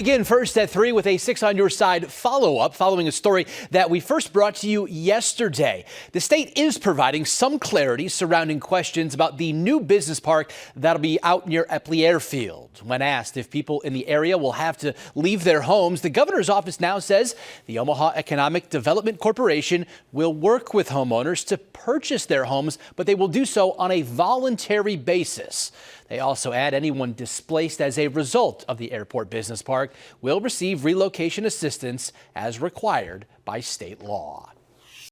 Begin first at 3 with a 6 on your side follow-up following a story that we first brought to you yesterday. The state is providing some clarity surrounding questions about the new business park that'll be out near Eppley Airfield. When asked if people in the area will have to leave their homes, the governor's office now says the Omaha Economic Development Corporation will work with homeowners to purchase their homes, but they will do so on a voluntary basis. They also add anyone displaced as a result of the airport business park will receive relocation assistance as required by state law.